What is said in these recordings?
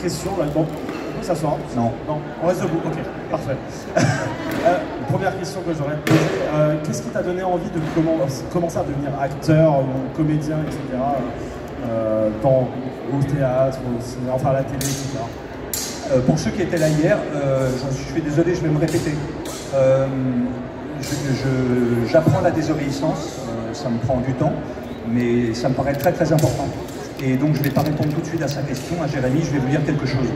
Question là-dedans. On peut s'asseoir? Non. Non, on reste debout, ok, parfait. Première question que j'aurais posée, qu'est-ce qui t'a donné envie de commencer à devenir acteur, ou comédien, etc. Au théâtre, au cinéma, enfin à la télé, etc. Pour ceux qui étaient là hier, je suis désolé, je vais me répéter. J'apprends la désobéissance, ça me prend du temps, mais ça me paraît très très important. Et donc je ne vais pas répondre tout de suite à sa question, à Jérémy, je vais vous dire quelque chose.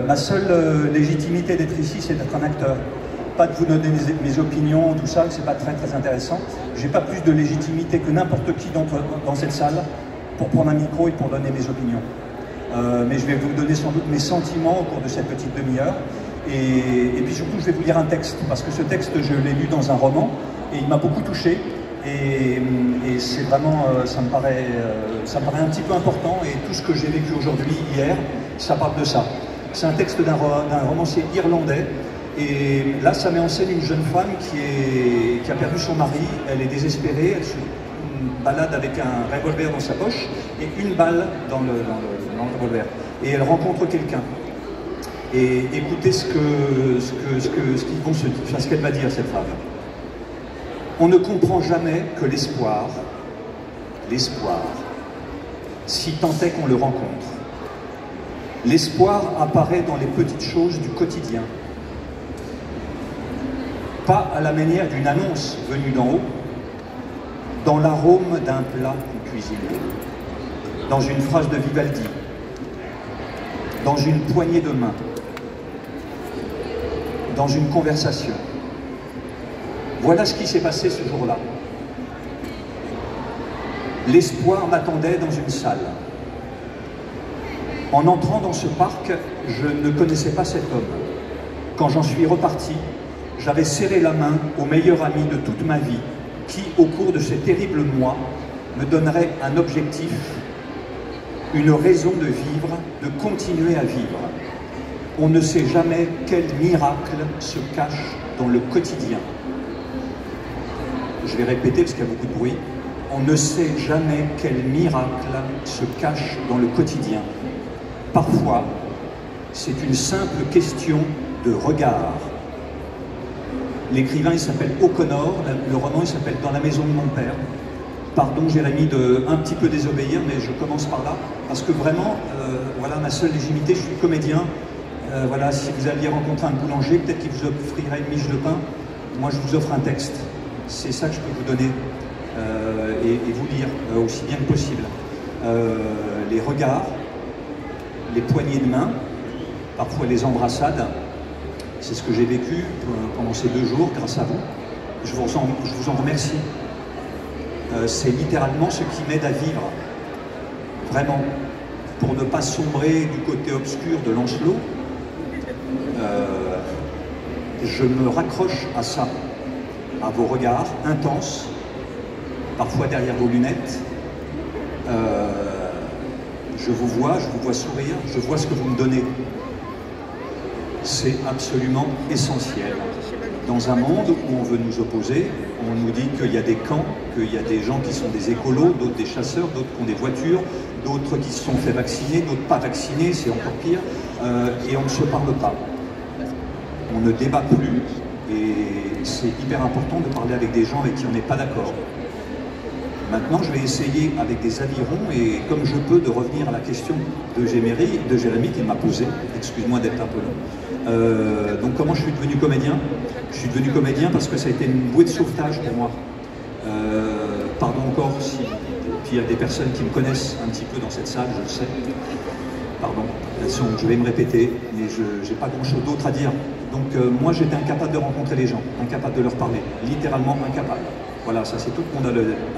Ma seule légitimité d'être ici, c'est d'être un acteur. Pas de vous donner mes opinions, tout ça, c'est pas très très intéressant. J'ai pas plus de légitimité que n'importe qui dans cette salle pour prendre un micro et pour donner mes opinions. Mais je vais vous donner sans doute mes sentiments au cours de cette petite demi-heure. Et puis surtout, je vais vous lire un texte, parce que ce texte, je l'ai lu dans un roman, et il m'a beaucoup touché. Et c'est vraiment, ça me paraît un petit peu important, et tout ce que j'ai vécu aujourd'hui, hier, ça parle de ça. C'est un texte d'un romancier irlandais, et là, ça met en scène une jeune femme qui a perdu son mari, elle est désespérée, elle se balade avec un revolver dans sa poche, et une balle dans le revolver. Et elle rencontre quelqu'un. Et écoutez ce qu'elle va dire, cette femme. On ne comprend jamais que l'espoir, si tant est qu'on le rencontre. L'espoir apparaît dans les petites choses du quotidien. Pas à la manière d'une annonce venue d'en haut, dans l'arôme d'un plat cuisiné, dans une phrase de Vivaldi, dans une poignée de main, dans une conversation. Voilà ce qui s'est passé ce jour-là. L'espoir m'attendait dans une salle. En entrant dans ce parc, je ne connaissais pas cet homme. Quand j'en suis reparti, j'avais serré la main au meilleur ami de toute ma vie, qui, au cours de ces terribles mois, me donnerait un objectif, une raison de vivre, de continuer à vivre. On ne sait jamais quel miracle se cache dans le quotidien. Je vais répéter parce qu'il y a beaucoup de bruit. On ne sait jamais quel miracle se cache dans le quotidien. Parfois, c'est une simple question de regard. L'écrivain, il s'appelle O'Connor, le roman, il s'appelle Dans la maison de mon père. Pardon, Jérémy, de un petit peu désobéir, mais je commence par là. Parce que vraiment, voilà, ma seule légitimité, je suis comédien. Voilà, si vous alliez rencontrer un boulanger, peut-être qu'il vous offrirait une miche de pain. Moi, je vous offre un texte. C'est ça que je peux vous donner et vous lire aussi bien que possible. Les regards, les poignées de main, parfois les embrassades. C'est ce que j'ai vécu pendant ces 2 jours, grâce à vous. Je vous en remercie. C'est littéralement ce qui m'aide à vivre. Vraiment. Pour ne pas sombrer du côté obscur de Lancelot, je me raccroche à ça, à vos regards intenses, parfois derrière vos lunettes. Je vous vois sourire, je vois ce que vous me donnez. C'est absolument essentiel. Dans un monde où on veut nous opposer, on nous dit qu'il y a des camps, qu'il y a des gens qui sont des écolos, d'autres des chasseurs, d'autres qui ont des voitures, d'autres qui se sont fait vacciner, d'autres pas vaccinés, c'est encore pire, et on ne se parle pas. On ne débat plus, et c'est hyper important de parler avec des gens avec qui on n'est pas d'accord. Maintenant, je vais essayer avec des avirons, et comme je peux, de revenir à la question de Jérémy qui m'a posée. Excuse-moi d'être un peu long. Donc comment je suis devenu comédien? Je suis devenu comédien parce que ça a été une bouée de sauvetage pour moi. Pardon encore si il y a des personnes qui me connaissent un petit peu dans cette salle, je le sais. Pardon, je vais me répéter, mais je n'ai pas grand-chose d'autre à dire. Donc moi j'étais incapable de rencontrer les gens, incapable de leur parler, littéralement incapable. Voilà, ça c'est toute mon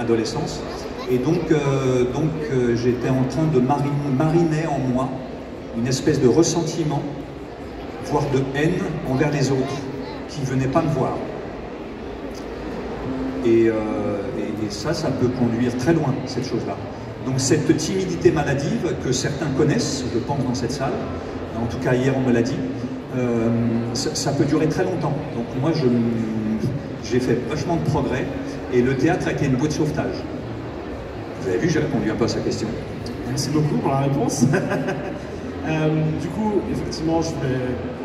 adolescence. Et donc j'étais en train de mariner en moi une espèce de ressentiment, voire de haine envers les autres, qui ne venaient pas me voir. Et ça peut conduire très loin, cette chose-là. Donc cette timidité maladive que certains connaissent, je pense, dans cette salle, en tout cas hier on me l'a dit, ça peut durer très longtemps. Donc moi j'ai fait vachement de progrès, et le théâtre a été une bouée de sauvetage. Vous avez vu, j'ai répondu un peu à sa question. Merci beaucoup pour la réponse. Du coup, effectivement, je vais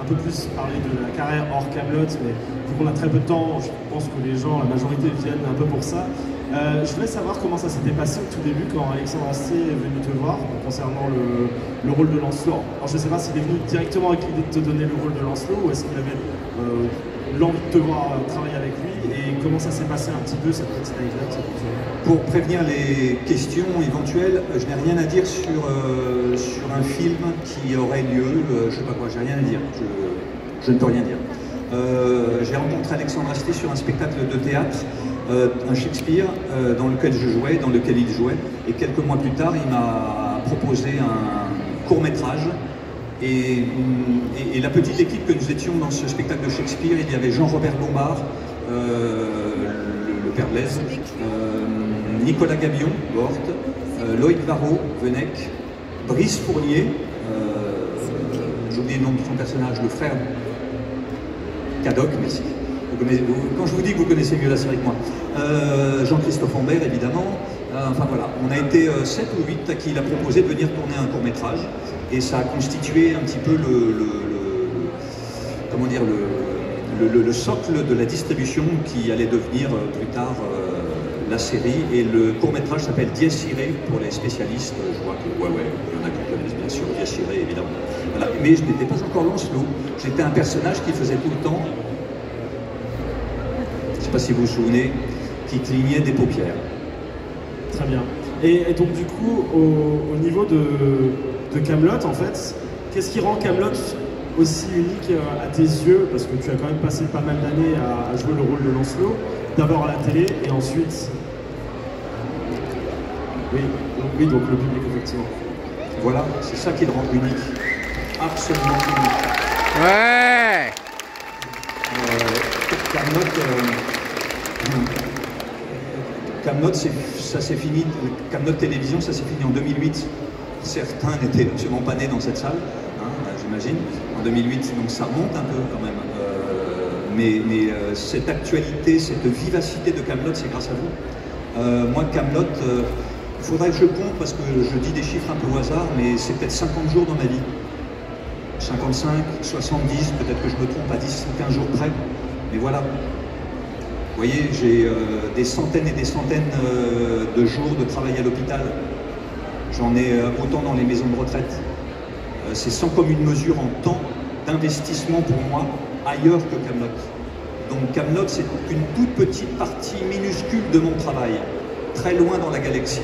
un peu plus parler de la carrière hors Kaamelott, mais vu qu'on a très peu de temps, je pense que les gens, la majorité, viennent un peu pour ça. Je voulais savoir comment ça s'était passé au tout début quand Alexandre Astier est venu te voir concernant le rôle de Lancelot. Alors je ne sais pas s'il est venu directement avec l'idée de te donner le rôle de Lancelot ou est-ce qu'il avait l'envie de te voir travailler avec lui et comment ça s'est passé un petit peu cette petite anecdote. Pour prévenir les questions éventuelles, je n'ai rien à dire sur un film qui aurait lieu, je sais pas quoi, j'ai rien à dire, je ne peux rien dire. J'ai rencontré Alexandre Astier sur un spectacle de théâtre, un Shakespeare, dans lequel je jouais, dans lequel il jouait, et quelques mois plus tard, il m'a proposé un court-métrage. Et la petite équipe que nous étions dans ce spectacle de Shakespeare, il y avait Jean-Robert Lombard, le père Blaise, Nicolas Gabion, Borte, Loïc Varro, Venec, Brice Fournier, j'ai oublié le nom de son personnage, le frère Cadoc, merci. Quand je vous dis que vous connaissez mieux la série que moi, Jean-Christophe Ambert évidemment, enfin voilà, on a été 7 ou 8 à qui il a proposé de venir tourner un court-métrage et ça a constitué un petit peu comment dire, le socle de la distribution qui allait devenir plus tard la série, et le court-métrage s'appelle Dies Irae pour les spécialistes. Je vois que ouais, il y en a qui connaissent bien sûr Dies Irae évidemment. Voilà. Mais je n'étais pas encore Lancelot, j'étais un personnage qui faisait tout le temps, je ne sais pas si vous vous souvenez, qui clignait des paupières. Très bien. Et donc du coup, au niveau de Kaamelott, en fait, qu'est-ce qui rend Kaamelott aussi unique à tes yeux, parce que tu as quand même passé pas mal d'années à jouer le rôle de Lancelot, d'abord à la télé et ensuite... Oui, donc le public, effectivement. Voilà, c'est ça qui le rend unique. Absolument unique. Ouais. Kaamelott, ça s'est fini, Kaamelott Télévision, ça s'est fini en 2008. Certains n'étaient absolument pas nés dans cette salle, hein, j'imagine, en 2008, donc ça remonte un peu quand même. Mais cette actualité, cette vivacité de Kaamelott, c'est grâce à vous. Moi, Kaamelott, il faudrait que je compte, parce que je dis des chiffres un peu au hasard, mais c'est peut-être 50 jours dans ma vie. 55, 70, peut-être que je me trompe à 10 ou 15 jours près. Mais voilà. Vous voyez, j'ai des centaines et des centaines de jours de travail à l'hôpital. J'en ai autant dans les maisons de retraite. C'est sans commune mesure en temps d'investissement pour moi ailleurs que Kaamelott. Donc Kaamelott, c'est une toute petite partie minuscule de mon travail, très loin dans la galaxie.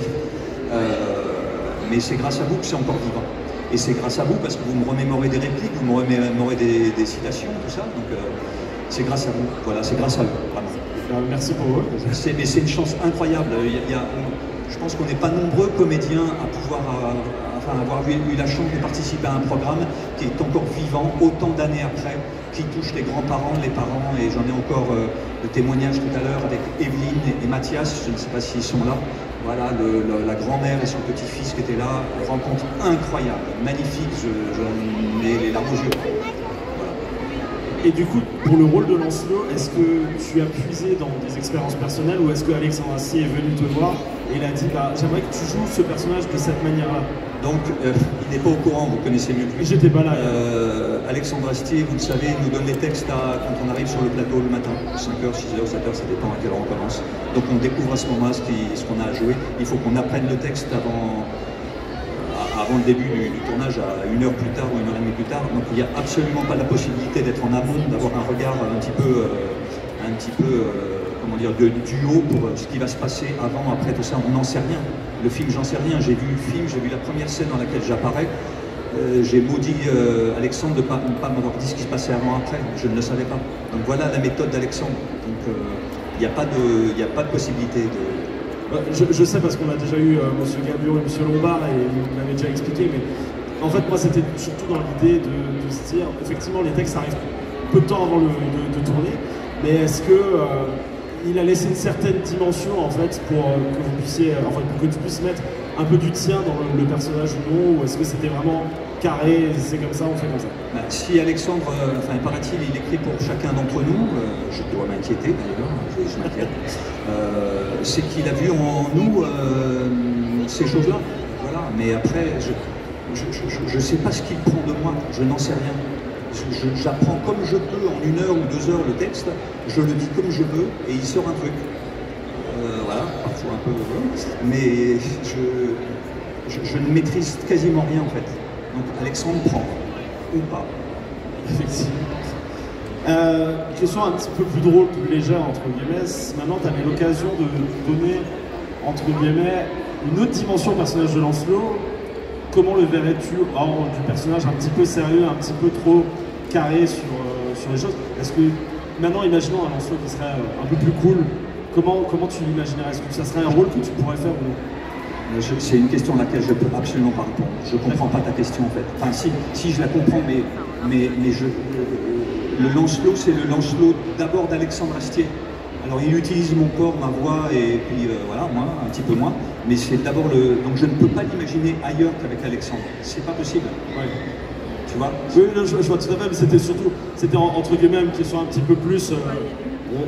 Mais c'est grâce à vous que c'est encore vivant. Et c'est grâce à vous parce que vous me remémorez des répliques, vous me remémorez des citations, tout ça. Donc c'est grâce à vous. Voilà, c'est grâce à vous, vraiment. Merci pour eux. Mais c'est une chance incroyable. Je pense qu'on n'est pas nombreux comédiens à pouvoir avoir eu la chance de participer à un programme qui est encore vivant autant d'années après, qui touche les grands-parents, les parents, et j'en ai encore le témoignage tout à l'heure avec Evelyne et Mathias, je ne sais pas s'ils sont là. Voilà, la grand-mère et son petit-fils qui étaient là, rencontre incroyable, magnifique, j'en ai les larmes aux yeux. Et du coup, pour le rôle de Lancelot, est-ce que tu as puisé dans des expériences personnelles ou est-ce que Alexandre Astier est venu te voir et il a dit bah, j'aimerais que tu joues ce personnage de cette manière-là? Donc, il n'est pas au courant, vous connaissez mieux que lui. J'étais pas là. Alexandre Astier, vous le savez, nous donne les textes quand on arrive sur le plateau le matin, 5h, 6h, 7h, ça dépend à quelle heure on commence. Donc on découvre à ce moment-là ce qu'on a à jouer. Il faut qu'on apprenne le texte avant le début du tournage, à 1 heure plus tard ou 1 heure et demie plus tard. Donc il n'y a absolument pas la possibilité d'être en amont, d'avoir un regard un petit peu comment dire, de duo pour ce qui va se passer avant, après, tout ça. On n'en sait rien. Le film, j'en sais rien. J'ai vu le film, j'ai vu la première scène dans laquelle j'apparais. J'ai maudit Alexandre de ne pas m'avoir dit ce qui se passait avant, après. Je ne le savais pas. Donc voilà la méthode d'Alexandre. Donc il n'y a pas de possibilité de... Je sais parce qu'on a déjà eu M. Gabion et M. Lombard et vous m'avez déjà expliqué, mais en fait moi c'était surtout dans l'idée de se dire, effectivement les textes arrivent peu de temps avant de tourner, mais est-ce que il a laissé une certaine dimension en fait pour que vous puissiez, pour que tu puisses mettre un peu du tien dans le personnage ou non, ou est-ce que c'était vraiment carré, c'est comme ça, on fait comme ça? Bah, si Alexandre, enfin paraît-il, il écrit pour chacun d'entre nous, je dois m'inquiéter d'ailleurs, je m'inquiète, c'est qu'il a vu en nous ces choses-là. Voilà, mais après, je ne sais pas ce qu'il prend de moi, je n'en sais rien. J'apprends comme je peux en 1 heure ou 2 heures le texte, je le dis comme je veux et il sort un truc. Voilà, parfois un peu, mais je ne maîtrise quasiment rien en fait. Donc Alexandre prend, ou pas. Effectivement. Question un petit peu plus drôle, plus légère, entre guillemets. Maintenant, tu avais l'occasion de donner, entre guillemets, une autre dimension au personnage de Lancelot. Comment le verrais-tu hors du personnage un petit peu sérieux, un petit peu trop carré sur les choses? Est-ce que, maintenant, imaginons un Lancelot qui serait un peu plus cool, comment tu l'imaginerais? Est-ce que ça serait un rôle que tu pourrais faire ou non? C'est une question à laquelle je ne peux absolument pas répondre. Je ne comprends pas ta question en fait. Enfin si je la comprends, mais le Lancelot, c'est le Lancelot d'abord d'Alexandre Astier. Alors il utilise mon corps, ma voix, et puis voilà, moi, un petit peu moins. Mais c'est d'abord le... Donc je ne peux pas l'imaginer ailleurs qu'avec Alexandre. C'est pas possible. Ouais. Tu vois? Oui, je vois tout à fait, mais c'était surtout, c'était entre guillemets une question un petit peu plus...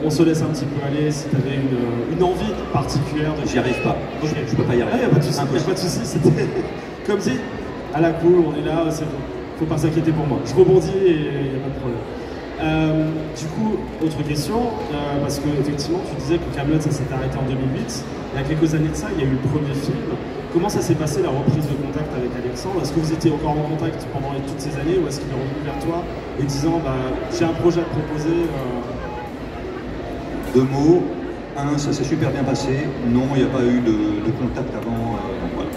on se laisse un petit peu aller, si tu avais une envie particulière de... J'y arrive pas. Okay. Je peux pas y arriver. Il n'y a pas de souci, c'était comme si, à la cool, on est là, faut pas s'inquiéter pour moi. Je rebondis et il n'y a pas de problème. Du coup, autre question, parce que effectivement, tu disais que Kaamelott, ça s'était arrêté en 2008. Il y a quelques années de ça, il y a eu le premier film. Comment ça s'est passé, la reprise de contact avec Alexandre? Est-ce que vous étiez encore en contact pendant toutes ces années, ou est-ce qu'il est revenu vers toi et disant, j'ai un projet à te proposer 2 mots. 1, ça s'est super bien passé. Non, il n'y a pas eu de contact avant. Voilà.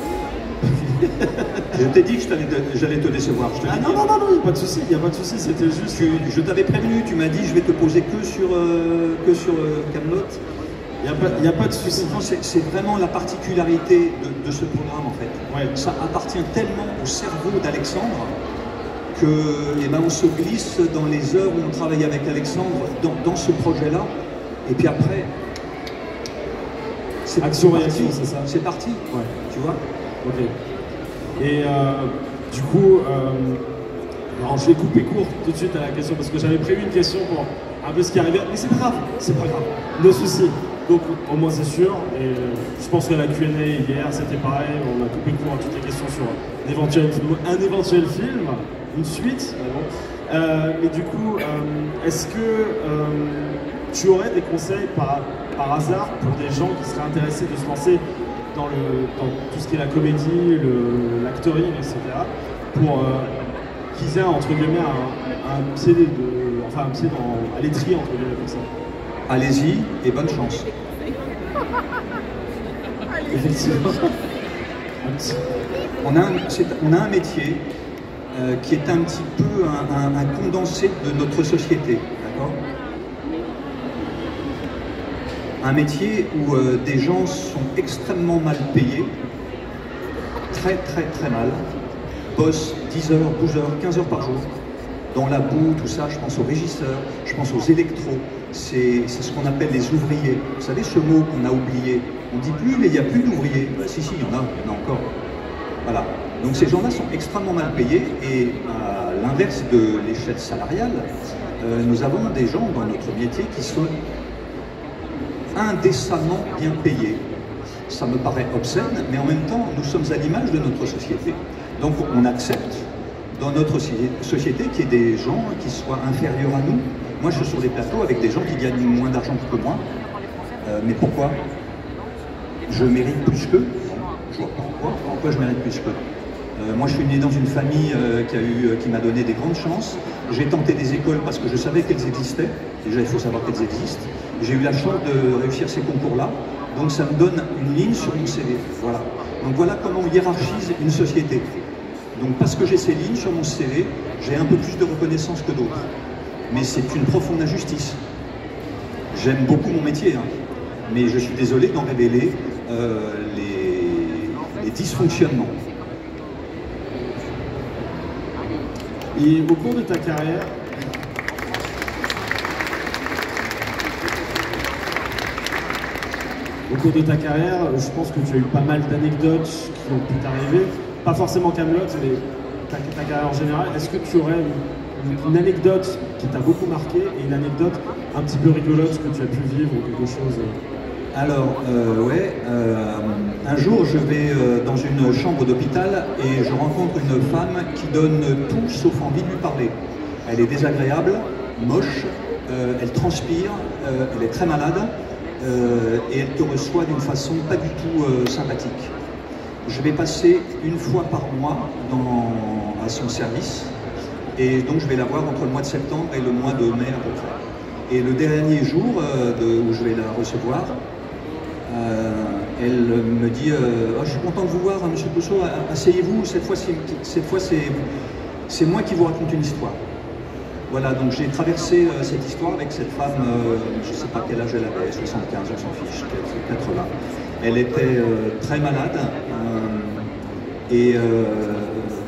Je t'ai dit que j'allais te décevoir. Je te non, il n'y a pas de souci, c'était juste... Je t'avais prévenu, tu m'as dit je vais te poser que sur Kaamelott. Il n'y a pas de souci. C'est vraiment la particularité de ce programme en fait. Ouais. Ça appartient tellement au cerveau d'Alexandre que on se glisse dans les heures où on travaille avec Alexandre dans ce projet-là. Et puis après, c'est action-réaction, c'est ça? C'est parti, ouais. Tu vois? Ok. Et du coup, alors je vais couper court tout de suite à la question parce que j'avais prévu une question pour un peu ce qui arrivait, mais c'est pas grave, no souci. Donc au moins c'est sûr, et je pense que la Q&A hier c'était pareil, on a coupé court à toutes les questions sur un éventuel film, une suite, mais bon. Mais du coup, est-ce que tu aurais des conseils par hasard pour des gens qui seraient intéressés de se lancer dans tout ce qui est la comédie, l'actoring, etc. pour qu'ils aient entre guillemets un pied à l'étrier entre guillemets comme ça? Allez-y et bonne chance. Effectivement. On a un métier qui est un petit peu un condensé de notre société, d'accord? Un métier où des gens sont extrêmement mal payés, très mal, bossent 10 heures, 12 heures, 15 heures par jour, dans la boue, tout ça. Je pense aux régisseurs, je pense aux électros, c'est ce qu'on appelle les ouvriers. Vous savez ce mot qu'on a oublié? On dit plus, mais il n'y a plus d'ouvriers. Ben, si, il y en a encore. Voilà. Donc ces gens-là sont extrêmement mal payés, et à l'inverse de l'échelle salariale, nous avons des gens dans notre métier qui sont indécemment bien payés. Ça me paraît obscène, mais en même temps, nous sommes à l'image de notre société. Donc on accepte dans notre société qu'il y ait des gens qui soient inférieurs à nous. Moi, je suis sur des plateaux avec des gens qui gagnent moins d'argent que moi. Mais pourquoi? Je mérite plus qu'eux? Je vois pas pourquoi je mérite plus qu'eux. Moi, je suis né dans une famille qui m'a donné des grandes chances. J'ai tenté des écoles parce que je savais qu'elles existaient. Déjà, il faut savoir qu'elles existent. J'ai eu la chance de réussir ces concours-là. Donc, ça me donne une ligne sur mon CV. Voilà. Donc, voilà comment on hiérarchise une société. Donc, parce que j'ai ces lignes sur mon CV, j'ai un peu plus de reconnaissance que d'autres. Mais c'est une profonde injustice. J'aime beaucoup mon métier, hein, mais je suis désolé d'en révéler les dysfonctionnements. Et au cours de ta carrière, je pense que tu as eu pas mal d'anecdotes qui ont pu t'arriver. Pas forcément Kaamelott, mais ta carrière en général. Est-ce que tu aurais une anecdote qui t'a beaucoup marqué et une anecdote un petit peu rigolote que tu as pu vivre ou quelque chose? Alors, un jour, je vais dans une chambre d'hôpital et je rencontre une femme qui donne tout sauf envie de lui parler. Elle est désagréable, moche, elle transpire, elle est très malade et elle te reçoit d'une façon pas du tout sympathique. Je vais passer une fois par mois à son service et donc je vais la voir entre le mois de septembre et le mois de mai à peu près. Et le dernier jour où je vais la recevoir, elle me dit oh, je suis content de vous voir, monsieur Pousseau, asseyez-vous, cette fois c'est moi qui vous raconte une histoire. Voilà, donc j'ai traversé cette histoire avec cette femme, je ne sais pas quel âge elle avait, 75, on s'en fiche, 80. Elle était très malade et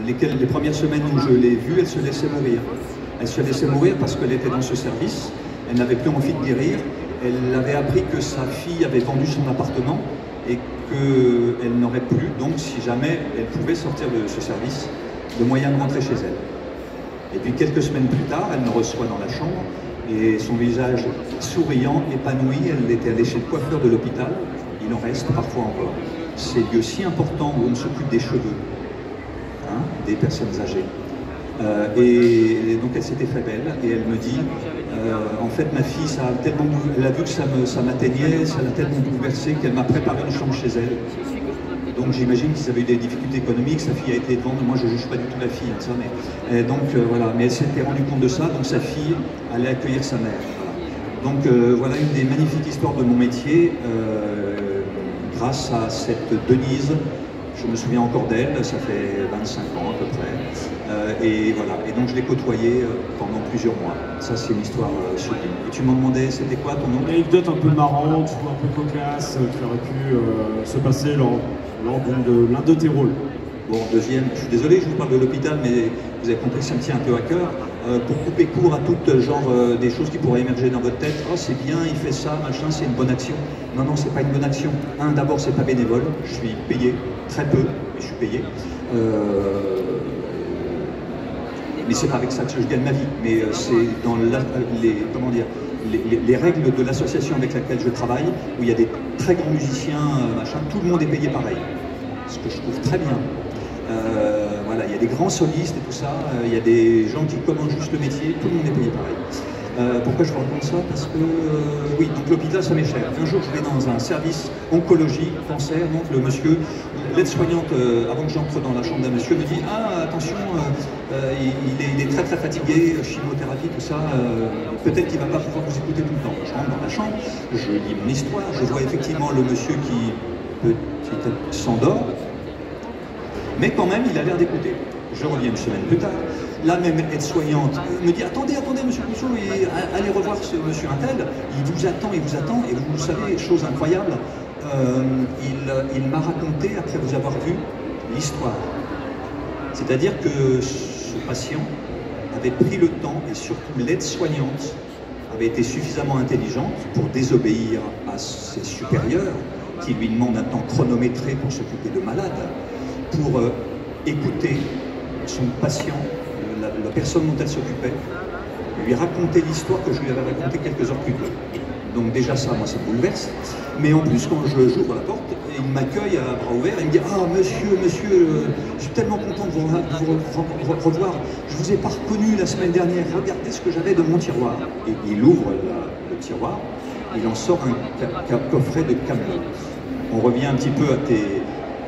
les premières semaines où je l'ai vue, elle se laissait mourir. Elle se laissait mourir parce qu'elle était dans ce service, elle n'avait plus envie de guérir. Elle avait appris que sa fille avait vendu son appartement et qu'elle n'aurait plus, donc si jamais elle pouvait sortir de ce service, de moyen de rentrer chez elle. Et puis quelques semaines plus tard, elle me reçoit dans la chambre et son visage souriant, épanoui, elle était allée chez le coiffeur de l'hôpital, il en reste parfois encore. Ces lieux si importants où on s'occupe des cheveux, hein, des personnes âgées. Et donc elle s'était fait belle et elle me dit en fait ma fille, elle a vu que ça m'atteignait, ça l'a tellement bouleversée qu'elle m'a préparé une chambre chez elle. Donc j'imagine qu'ils avaient eu des difficultés économiques, sa fille a été devant, moi je ne juge pas du tout la fille, hein, ça, mais, donc voilà, mais elle s'était rendue compte de ça, donc sa fille allait accueillir sa mère. Voilà. Donc voilà une des magnifiques histoires de mon métier, grâce à cette Denise. Je me souviens encore d'elle, ça fait 25 ans à peu près, et voilà, et donc je l'ai côtoyée pendant plusieurs mois. Ça c'est une histoire sublime. Et tu m'en demandais, c'était quoi ton nom? Une anecdote un peu marrante ou un peu cocasse qui aurait pu se passer lors de l'un de tes rôles. Bon, deuxième, je suis désolé, je vous parle de l'hôpital, mais vous avez compris que ça me tient un peu à cœur. Pour couper court à tout genre des choses qui pourraient émerger dans votre tête, oh c'est bien, il fait ça, machin, c'est une bonne action. Non, non, c'est pas une bonne action. D'abord, c'est pas bénévole, je suis payé, très peu, mais je suis payé. Mais c'est pas avec ça que je gagne ma vie, mais c'est dans les règles de l'association avec laquelle je travaille, où il y a des très grands musiciens, machin, tout le monde est payé pareil. Ce que je trouve très bien. Voilà, il y a des grands solistes et tout ça, il y a des gens qui commencent juste le métier, tout le monde est payé pareil. Pourquoi je vous raconte ça? Parce que, oui, donc l'hôpital ça m'est cher. Un jour je vais dans un service oncologie, cancer, donc le monsieur, l'aide-soignante, avant que j'entre dans la chambre d'un monsieur, me dit « Ah, attention, il est très très fatigué, chimiothérapie, tout ça, peut-être qu'il ne va pas pouvoir vous écouter tout le temps. » Je rentre dans la chambre, je lis mon histoire, je vois effectivement le monsieur qui s'endort, mais quand même il a l'air d'écouter. Je reviens une semaine plus tard, la même aide-soignante me dit « Attendez, monsieur Pousseau, allez revoir ce monsieur Intel, il vous attend, et vous savez, chose incroyable, il m'a raconté, après vous avoir vu, l'histoire. C'est-à-dire que ce patient avait pris le temps, et surtout l'aide-soignante avait été suffisamment intelligente pour désobéir à ses supérieurs, qui lui demandent un temps chronométré pour s'occuper de malades, pour écouter son patient, la personne dont elle s'occupait, lui raconter l'histoire que je lui avais racontée quelques heures plus tôt. Donc déjà ça, moi ça me bouleverse. Mais en plus, quand j'ouvre la porte, il m'accueille à bras ouverts et il me dit « Ah, monsieur, je suis tellement content de vous revoir. Je vous ai pas reconnu la semaine dernière. Regardez ce que j'avais dans mon tiroir. » Et il ouvre le tiroir, il en sort un coffret de Kaamelott. On revient un petit peu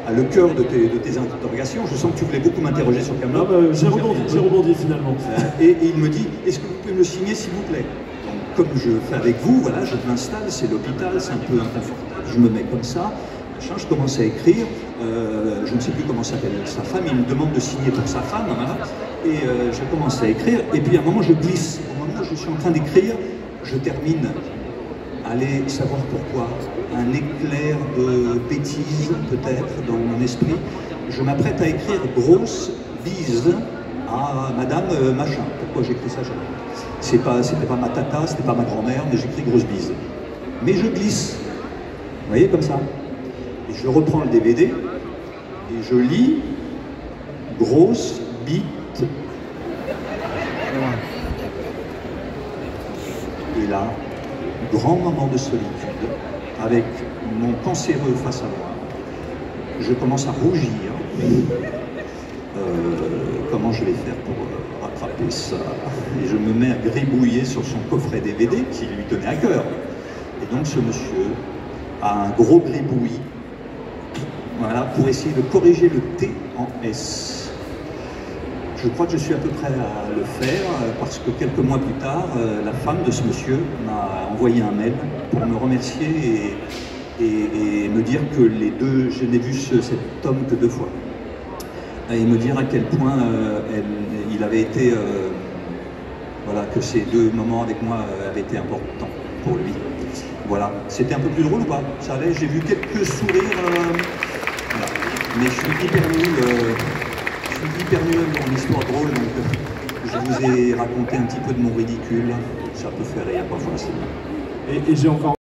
à le cœur de tes interrogations. Je sens que tu voulais beaucoup m'interroger sur Kaamelott. J'ai rebondi finalement. Et il me dit « Est-ce que vous pouvez me le signer s'il vous plaît ?» Comme je fais avec vous, voilà, je m'installe, c'est l'hôpital, c'est un peu inconfortable, je me mets comme ça, machin, je commence à écrire, je ne sais plus comment s'appelle sa femme, il me demande de signer pour sa femme, voilà, et je commence à écrire, et puis à un moment je glisse, au moment où je suis en train d'écrire, je termine, allez savoir pourquoi, un éclair de bêtise peut-être dans mon esprit, je m'apprête à écrire grosse bise à madame machin. Pourquoi j'écris ça? C'était pas ma tata, c'était pas ma grand-mère, mais j'écris grosse bise. Mais je glisse, vous voyez, comme ça. Et je reprends le DVD, et je lis grosse bite. Et là, grand moment de solitude, avec mon cancéreux face à moi. Je commence à rougir. Comment je vais faire pour rattraper ça? Et je me mets à gribouiller sur son coffret DVD qui lui tenait à cœur. Et donc ce monsieur a un gros gribouillis, voilà, pour essayer de corriger le T en S. Je crois que je suis à peu près à le faire parce que quelques mois plus tard, la femme de ce monsieur m'a envoyé un mail pour me remercier et me dire que je n'ai vu cet homme que 2 fois. Et me dire à quel point il avait été, voilà, que ces 2 moments avec moi avaient été importants pour lui. Voilà, c'était un peu plus drôle ou pas? Ça allait, j'ai vu quelques sourires, voilà. Mais je suis hyper nul en histoire drôle, donc je vous ai raconté un petit peu de mon ridicule, ça peut faire rire parfois, c'est bien. Et j'ai encore